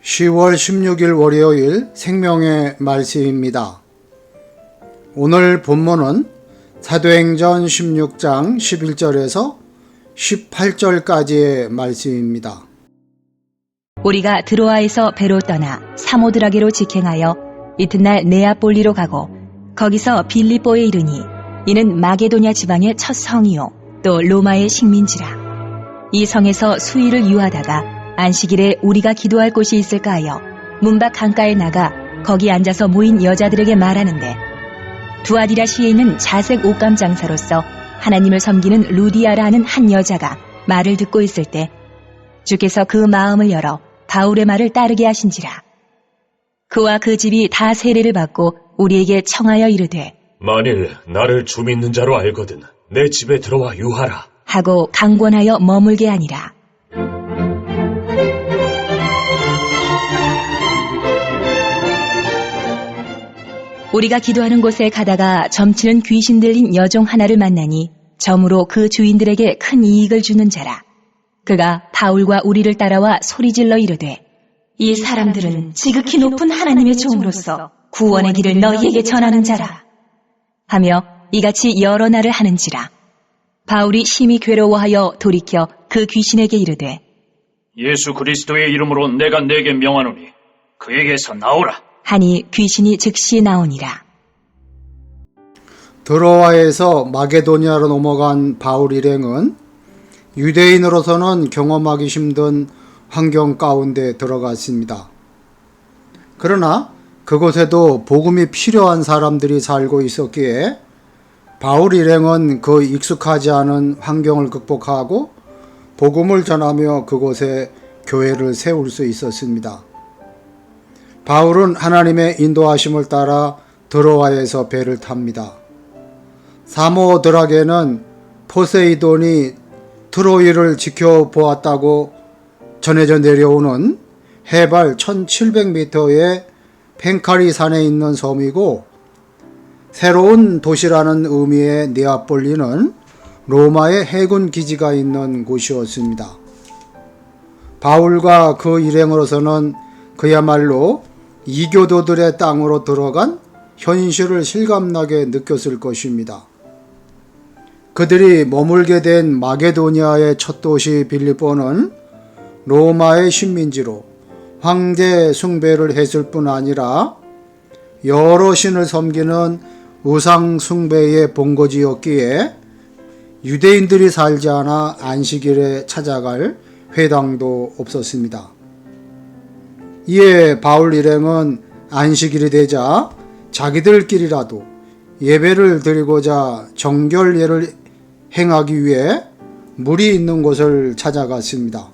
(10월 16일) 월요일 생명의 말씀입니다. 오늘 본문은 사도행전 16장 11절에서 18절까지의 말씀입니다. 우리가 드로아에서 배로 떠나 사모드라게로 직행하여 이튿날 네아폴리로 가고 거기서 빌립보에 이르니 이는 마게도냐 지방의 첫 성이요 또 로마의 식민지라. 이 성에서 수일을 유하다가 안식일에 우리가 기도할 곳이 있을까 하여 문밖 강가에 나가 거기 앉아서 모인 여자들에게 말하는데, 두아디라시에 있는 자색 옷감 장사로서 하나님을 섬기는 루디아라 하는 한 여자가 말을 듣고 있을 때 주께서 그 마음을 열어 바울의 말을 따르게 하신지라. 그와 그 집이 다 세례를 받고 우리에게 청하여 이르되, 만일 나를 주 믿는 자로 알거든 내 집에 들어와 유하라 하고 강권하여 머물게 하니라. 우리가 기도하는 곳에 가다가 점치는 귀신 들린 여종 하나를 만나니 점으로 그 주인들에게 큰 이익을 주는 자라. 그가 바울과 우리를 따라와 소리질러 이르되, 이 사람들은 지극히 높은 하나님의 종으로서 구원의 길을 너희에게 전하는 자라 하며 이같이 여러 날을 하는지라. 바울이 심히 괴로워하여 돌이켜 그 귀신에게 이르되, 예수 그리스도의 이름으로 내가 네게 명하노니 그에게서 나오라 하니 귀신이 즉시 나오니라. 드로아에서 마게도니아로 넘어간 바울 일행은 유대인으로서는 경험하기 힘든 환경 가운데 들어갔습니다. 그러나 그곳에도 복음이 필요한 사람들이 살고 있었기에 바울 일행은 그 익숙하지 않은 환경을 극복하고 복음을 전하며 그곳에 교회를 세울 수 있었습니다. 바울은 하나님의 인도하심을 따라 드로아에서 배를 탑니다. 사모드라게는 포세이돈이 트로이를 지켜보았다고 전해져 내려오는 해발 1700m의 펜카리 산에 있는 섬이고, 새로운 도시라는 의미의 네아폴리는 로마의 해군 기지가 있는 곳이었습니다. 바울과 그 일행으로서는 그야말로 이교도들의 땅으로 들어간 현실을 실감나게 느꼈을 것입니다. 그들이 머물게 된 마게도니아의 첫 도시 빌립보는 로마의 식민지로 황제 숭배를 했을 뿐 아니라 여러 신을 섬기는 우상 숭배의 본거지였기에 유대인들이 살지 않아 안식일에 찾아갈 회당도 없었습니다. 이에 바울 일행은 안식일이 되자 자기들끼리라도 예배를 드리고자 정결례를 행하기 위해 물이 있는 곳을 찾아갔습니다.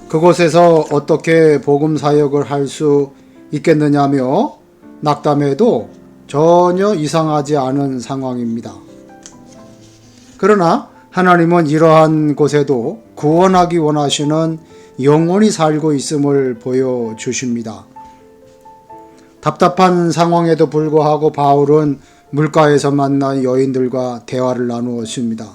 그곳에서 어떻게 복음 사역을 할 수 있겠느냐며 낙담해도 전혀 이상하지 않은 상황입니다. 그러나 하나님은 이러한 곳에도 구원하기 원하시는 영혼이 살고 있음을 보여주십니다. 답답한 상황에도 불구하고 바울은 물가에서 만난 여인들과 대화를 나누었습니다.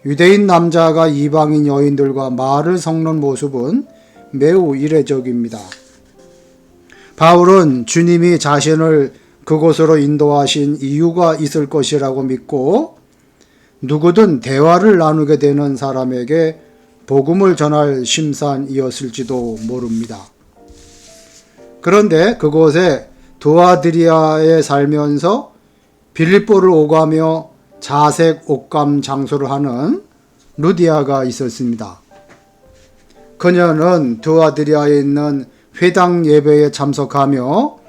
유대인 남자가 이방인 여인들과 말을 섞는 모습은 매우 이례적입니다. 바울은 주님이 자신을 그곳으로 인도하신 이유가 있을 것이라고 믿고 누구든 대화를 나누게 되는 사람에게 복음을 전할 심산이었을지도 모릅니다. 그런데 그곳에 두아디리아에 살면서 빌립보를 오가며 자색 옷감 장소를 하는 루디아가 있었습니다. 그녀는 두아디리아에 있는 회당 예배에 참석하며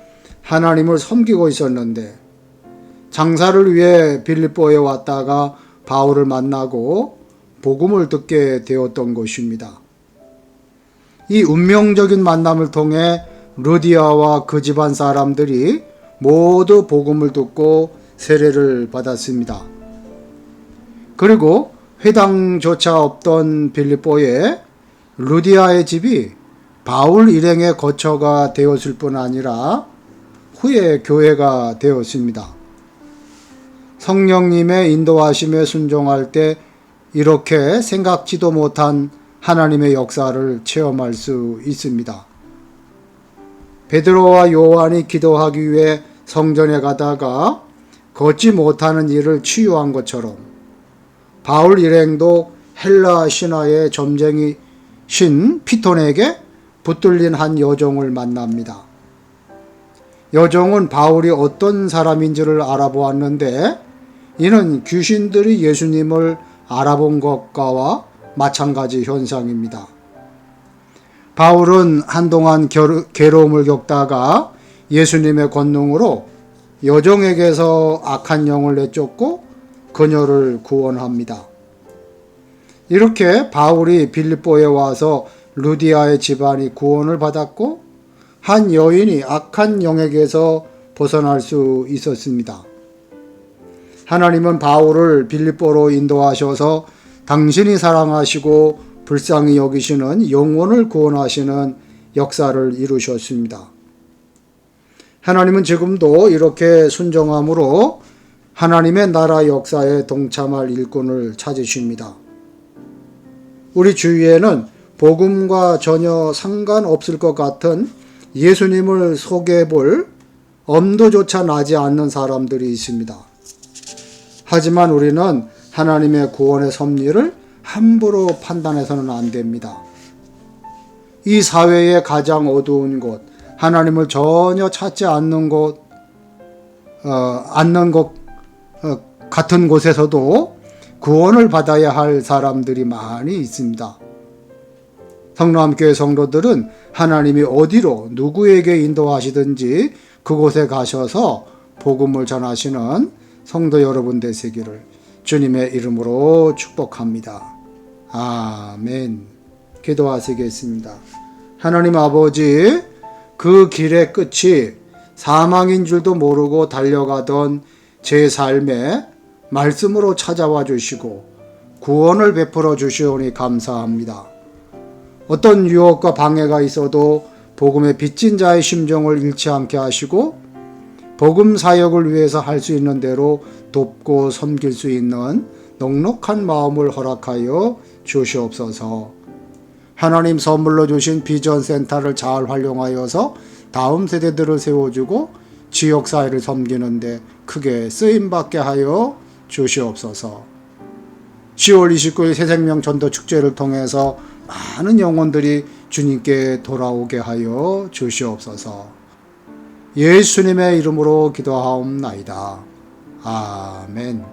하나님을 섬기고 있었는데 장사를 위해 빌립보에 왔다가 바울을 만나고 복음을 듣게 되었던 것입니다. 이 운명적인 만남을 통해 루디아와 그 집안 사람들이 모두 복음을 듣고 세례를 받았습니다. 그리고 회당조차 없던 빌립보에 루디아의 집이 바울 일행의 거처가 되었을 뿐 아니라 후에 교회가 되었습니다. 성령님의 인도하심에 순종할 때 이렇게 생각지도 못한 하나님의 역사를 체험할 수 있습니다. 베드로와 요한이 기도하기 위해 성전에 가다가 걷지 못하는 이를 치유한 것처럼 바울 일행도 헬라 신화의 점쟁이신 피톤에게 붙들린 한 여종을 만납니다. 여종은 바울이 어떤 사람인지를 알아보았는데 이는 귀신들이 예수님을 알아본 것과와 마찬가지 현상입니다. 바울은 한동안 괴로움을 겪다가 예수님의 권능으로 여종에게서 악한 영을 내쫓고 그녀를 구원합니다. 이렇게 바울이 빌립보에 와서 루디아의 집안이 구원을 받았고 한 여인이 악한 영에게서 벗어날 수 있었습니다. 하나님은 바울을 빌립보로 인도하셔서 당신이 사랑하시고 불쌍히 여기시는 영혼을 구원하시는 역사를 이루셨습니다. 하나님은 지금도 이렇게 순종함으로 하나님의 나라 역사에 동참할 일꾼을 찾으십니다. 우리 주위에는 복음과 전혀 상관없을 것 같은 예수님을 소개해 볼 엄두조차 나지 않는 사람들이 있습니다. 하지만 우리는 하나님의 구원의 섭리를 함부로 판단해서는 안 됩니다. 이 사회의 가장 어두운 곳, 하나님을 전혀 찾지 않는 것 같은 곳에서도 구원을 받아야 할 사람들이 많이 있습니다. 성남교회 성도들은 하나님이 어디로 누구에게 인도하시든지 그곳에 가셔서 복음을 전하시는 성도 여러분 되시기를 주님의 이름으로 축복합니다. 아멘. 기도하시겠습니다. 하나님 아버지, 그 길의 끝이 사망인 줄도 모르고 달려가던 제 삶에 말씀으로 찾아와 주시고 구원을 베풀어 주시오니 감사합니다. 어떤 유혹과 방해가 있어도 복음의 빚진 자의 심정을 잃지 않게 하시고 복음 사역을 위해서 할 수 있는 대로 돕고 섬길 수 있는 넉넉한 마음을 허락하여 주시옵소서. 하나님 선물로 주신 비전 센터를 잘 활용하여서 다음 세대들을 세워주고 지역사회를 섬기는데 크게 쓰임받게 하여 주시옵소서. 10월 29일 새생명 전도 축제를 통해서 많은 영혼들이 주님께 돌아오게 하여 주시옵소서. 예수님의 이름으로 기도하옵나이다. 아멘.